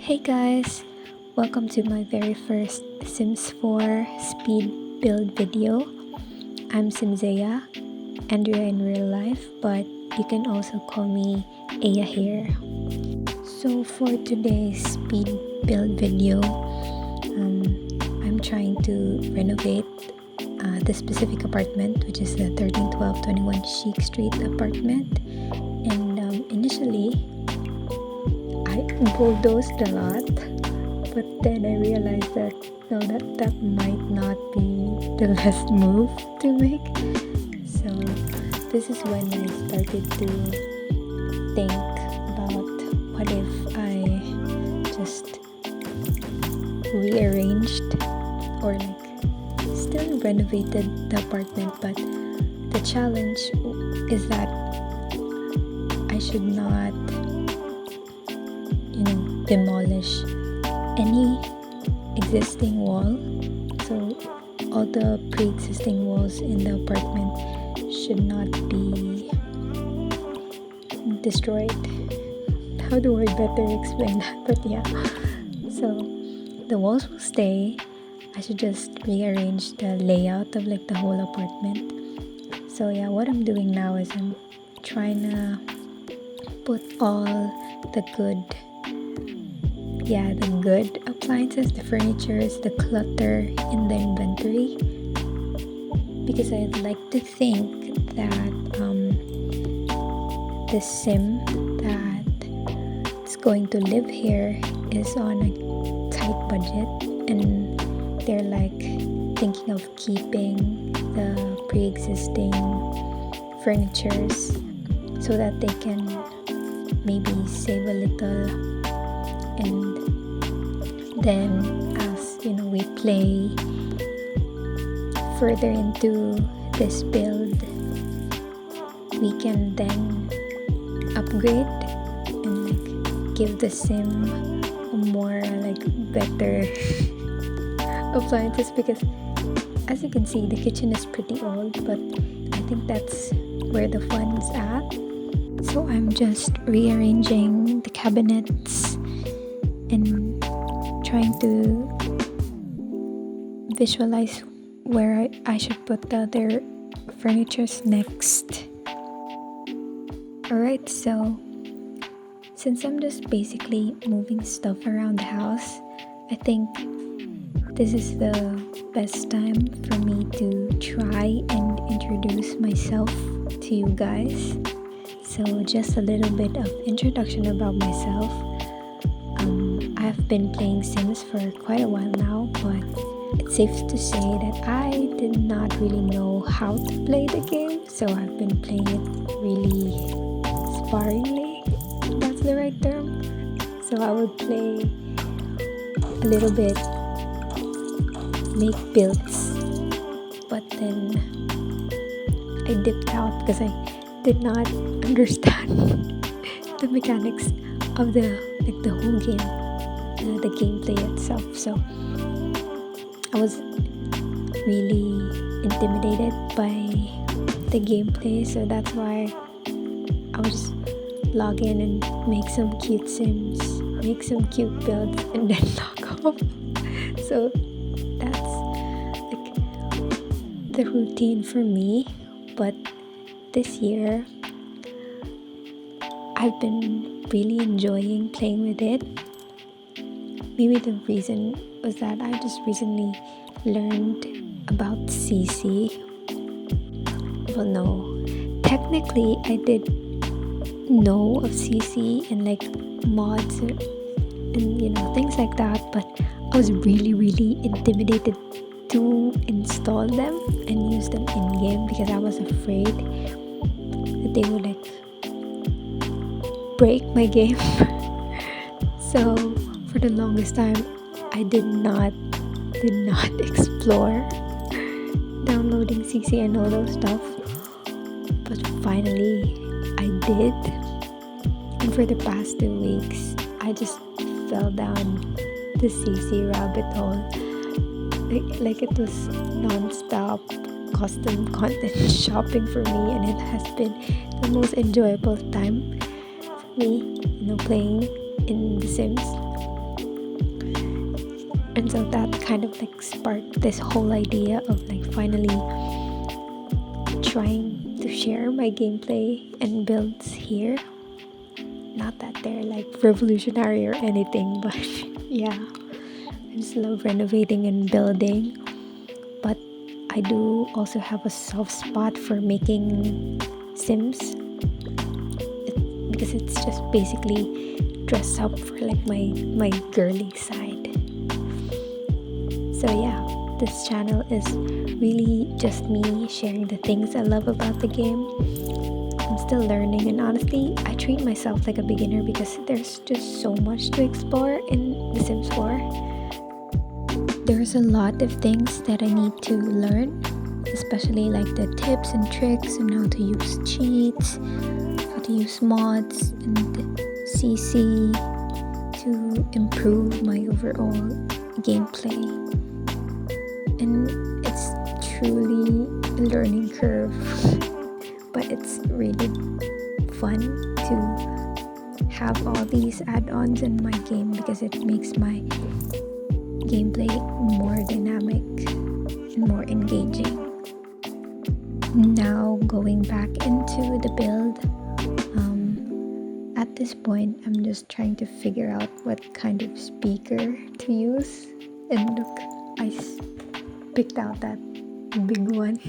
Hey guys, welcome to my very first Sims 4 speed build video. I'm simzeya, Andrea in real life, but you can also call me Aya here. So for today's speed build video, I'm trying to renovate the specific apartment, which is the 131221 Chic Street apartment. And initially, I bulldozed a lot, but then I realized that that might not be the best move to make. So this is when I started to think about what if I just rearranged or still renovated the apartment, but the challenge is that I should not demolish any existing wall. So all the pre-existing walls in the apartment should not be destroyed. How do I better explain that? But yeah, so the walls will stay. I should just rearrange the layout of the whole apartment. So yeah, what I'm doing now is I'm trying to put all the good appliances, the furnitures, the clutter in the inventory, because I'd like to think that the sim that's going to live here is on a tight budget, and they're thinking of keeping the pre-existing furnitures so that they can maybe save a little. And then as we play further into this build, we can then upgrade and give the sim a more better appliances, because as you can see, the kitchen is pretty old, but I think that's where the fun is at. So I'm just rearranging the cabinets and trying to visualize where I should put the other furnitures next. Alright, so since I'm just basically moving stuff around the house, I think this is the best time for me to try and introduce myself to you guys. So just a little bit of introduction about myself. I've been playing Sims for quite a while now, but it's safe to say that I did not really know how to play the game, so I've been playing it really sparingly, if that's the right term. So I would play a little bit, make builds, but then I dipped out because I did not understand the mechanics of the whole game, the gameplay itself. So I was really intimidated by the gameplay, so that's why I would just log in and make some cute sims, make some cute builds, and then log off. So that's the routine for me. But this year I've been really enjoying playing with it. Maybe the reason was that I just recently learned about CC. Well, no, technically I did know of CC and mods and things like that, but I was really intimidated to install them and use them in game because I was afraid that they would break my game. So for the longest time I did not explore downloading CC and all those stuff, but finally I did, and for the past 2 weeks I just fell down the CC rabbit hole. It was non-stop custom content shopping for me, and it has been the most enjoyable time for me, playing in The Sims. And so that kind of like sparked this whole idea of like finally trying to share my gameplay and builds here. Not that they're like revolutionary or anything, but yeah, I just love renovating and building. But I do also have a soft spot for making Sims, because it's just basically dress up for like my girly side. So yeah, this channel is really just me sharing the things I love about the game. I'm still learning, and honestly, I treat myself like a beginner because there's just so much to explore in The Sims 4. There's a lot of things that I need to learn, especially like the tips and tricks and how to use cheats, how to use mods and CC to improve my overall gameplay. And it's truly a learning curve, but it's really fun to have all these add-ons in my game because it makes my gameplay more dynamic and more engaging. Now going back into the build, at this point I'm just trying to figure out what kind of speaker to use, and look, I picked out that big one.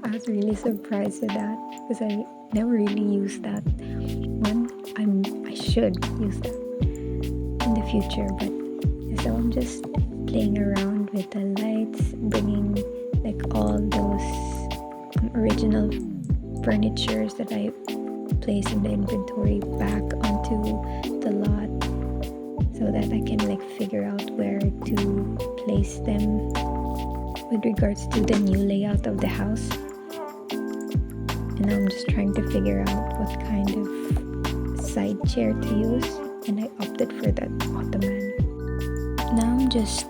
I was really surprised with that because I never really used that one. I should use that in the future, but so I'm just playing around with the lights, bringing like all those original furnitures that I placed in the inventory back onto the lot so that I can like figure out where to place them with regards to the new layout of the house. And I'm just trying to figure out what kind of side chair to use, and I opted for that ottoman. Now I'm just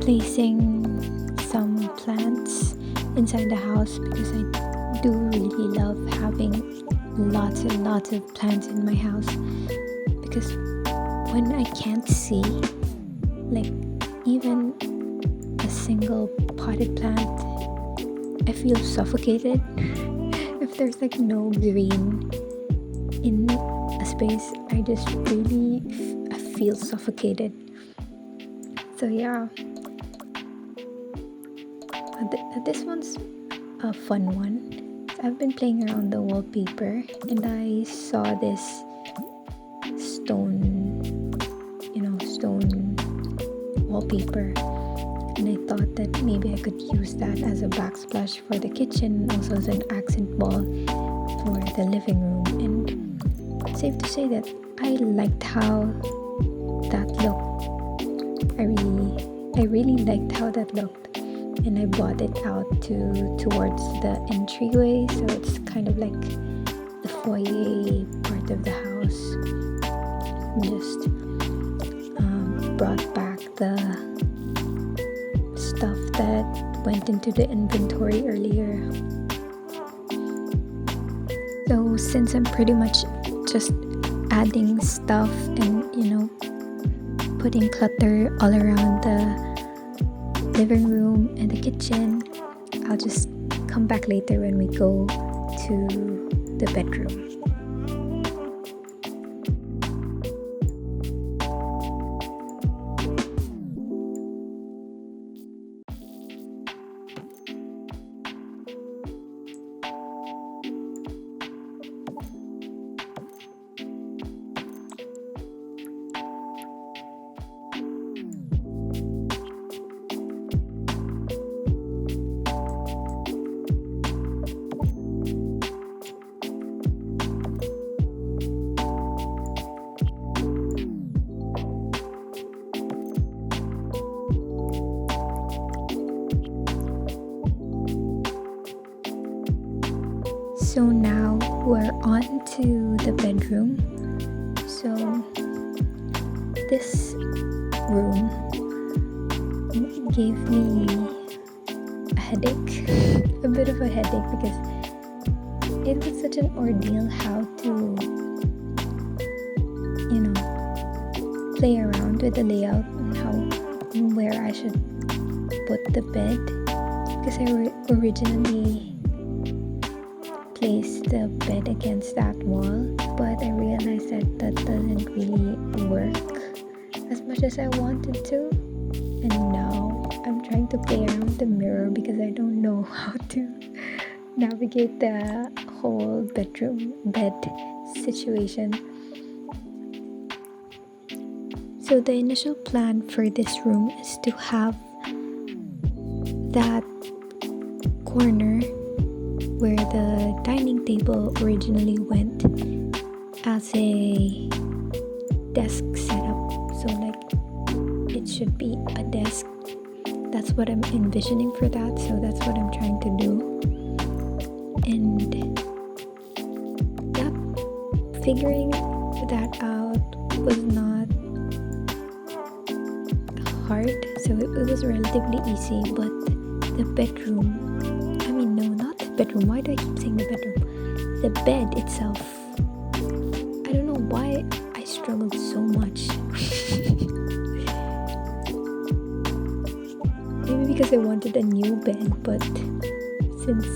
placing some plants inside the house because I do really love having lots and lots of plants in my house, because when I can't see like even a single potted plant, I feel suffocated. If there's like no green in a space, I just really I feel suffocated. So yeah, this one's a fun one. I've been playing around the wallpaper and I saw this stone wallpaper, and I thought that maybe I could use that as a backsplash for the kitchen, also as an accent ball for the living room. And safe to say that I liked how that looked. I really liked how that looked, and I brought it out towards the entryway, so it's kind of like the foyer part of the house. Just brought back the stuff that went into the inventory earlier. So since I'm pretty much just adding stuff and putting clutter all around the living room and the kitchen, I'll just come back later when we go to the bedroom. So now we're on to the bedroom. So this room gave me a headache, a bit of a headache, because it was such an ordeal how to, play around with the layout and how where I should put the bed, because I originally placed the bed against that wall, but I realized that that doesn't really work as much as I wanted to. And now I'm trying to play around with the mirror because I don't know how to navigate the whole bedroom bed situation. So the initial plan for this room is to have that corner where the dining table originally went as a desk setup. So like it should be a desk. That's what I'm envisioning for that. So that's what I'm trying to do. And figuring that out was not hard. So it was relatively easy. But the bedroom, not the bedroom. Why do I keep saying the bedroom? The bed itself. I don't know why I struggled so much. Maybe because I wanted a new bed, but since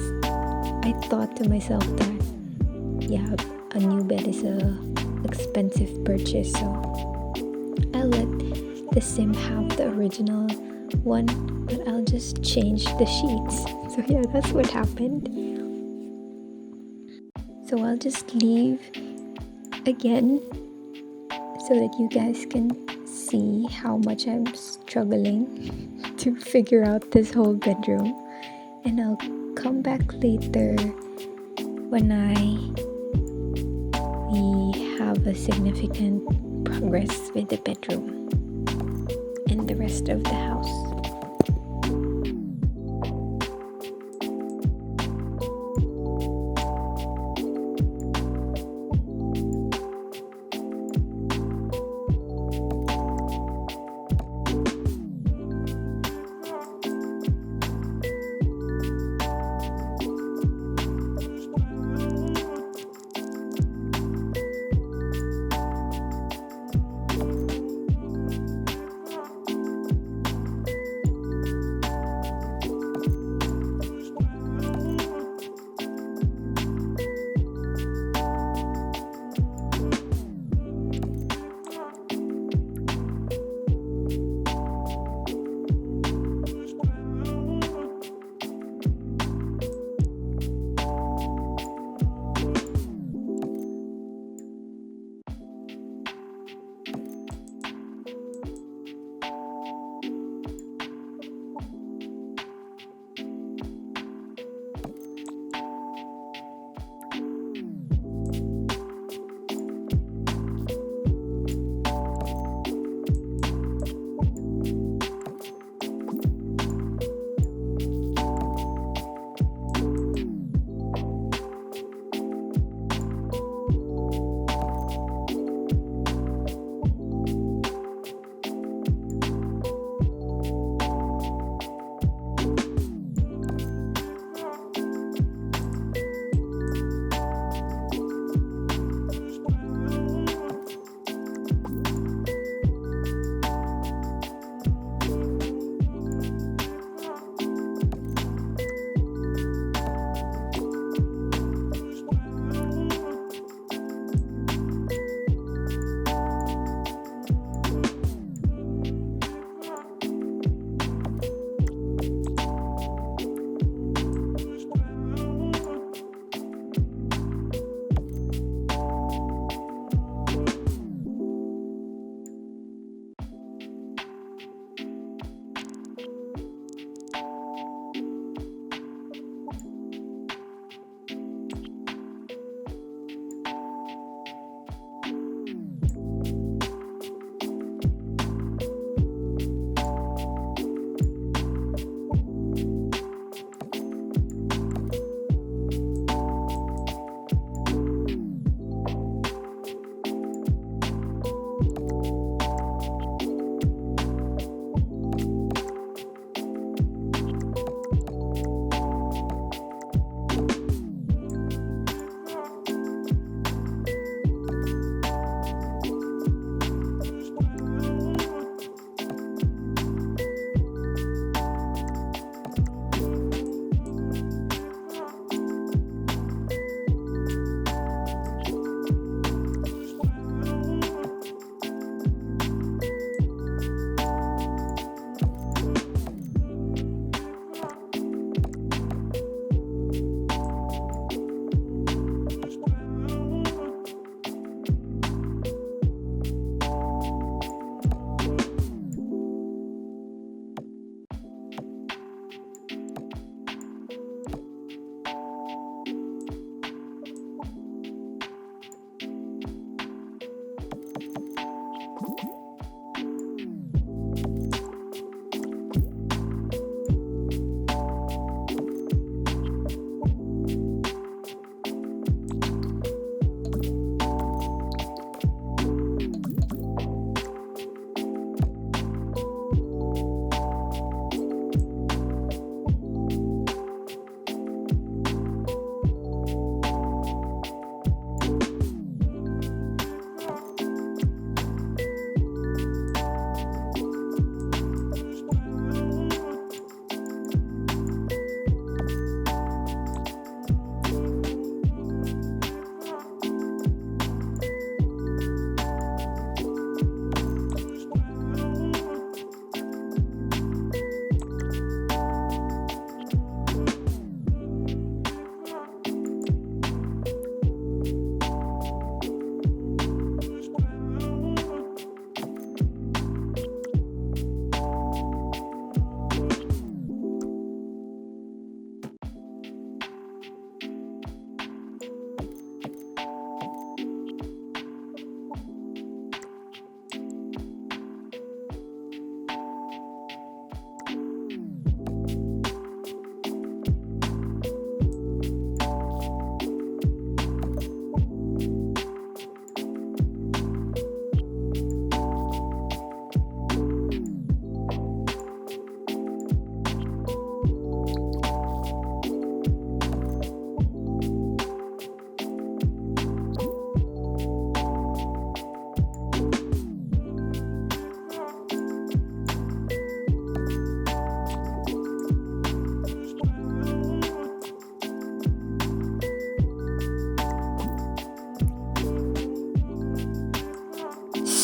I thought to myself that a new bed is a expensive purchase, so I'll let the sim have the original one, but I'll just change the sheets. So yeah, that's what happened. So I'll just leave again so that you guys can see how much I'm struggling to figure out this whole bedroom, and I'll come back later when we have a significant progress with the bedroom and the rest of the house.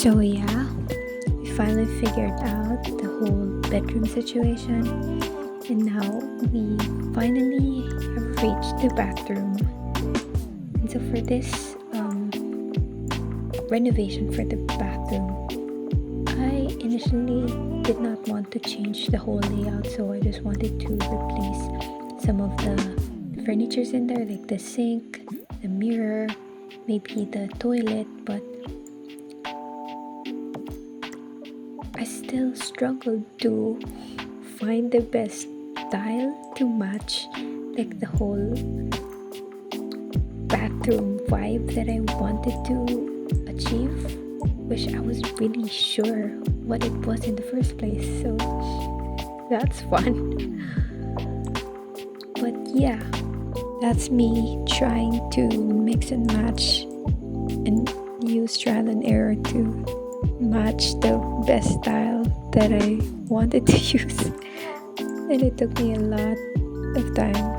So yeah, we finally figured out the whole bedroom situation, and now we finally have reached the bathroom. And so for this renovation for the bathroom, I initially did not want to change the whole layout, so I just wanted to replace some of the furnitures in there, like the sink, the mirror, maybe the toilet, but I still struggled to find the best style to match like the whole bathroom vibe that I wanted to achieve, which I was really sure what it was in the first place, so that's fun. But yeah, that's me trying to mix and match and use trial and error to match the best style that I wanted to use, and it took me a lot of time.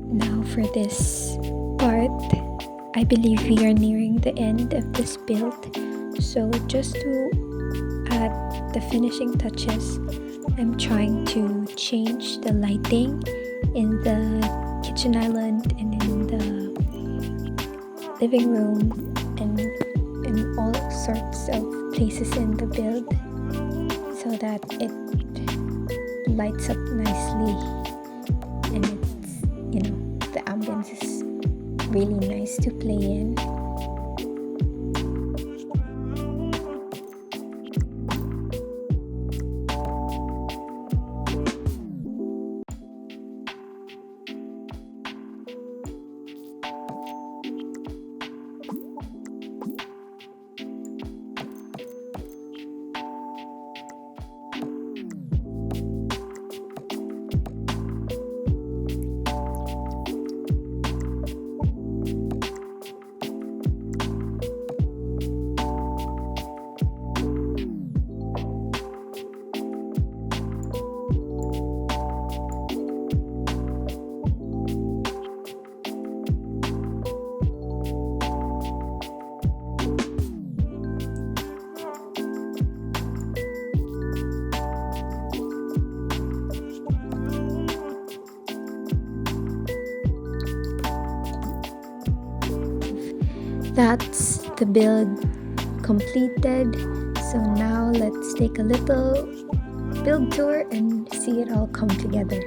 Now for this part, I believe we are nearing the end of this build, so just to add the finishing touches, I'm trying to change the lighting in the kitchen island and in the living room and in all sorts of places in the build, so that it lights up nicely and it's, the ambience is really nice to play in. That's the build completed. So now let's take a little build tour and see it all come together.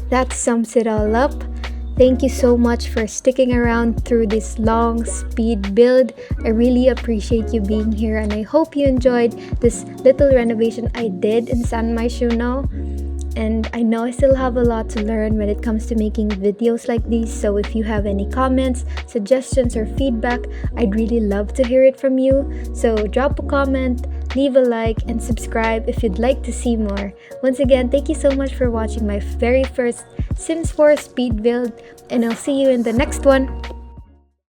That sums it all up. Thank you so much for sticking around through this long speed build. I really appreciate you being here, and I hope you enjoyed this little renovation I did in San Myshuno. And I know I still have a lot to learn when it comes to making videos like these, so if you have any comments, suggestions, or feedback, I'd really love to hear it from you. So drop a comment, leave a like, and subscribe if you'd like to see more. Once again, thank you so much for watching my very first Sims 4 speed build, and I'll see you in the next one.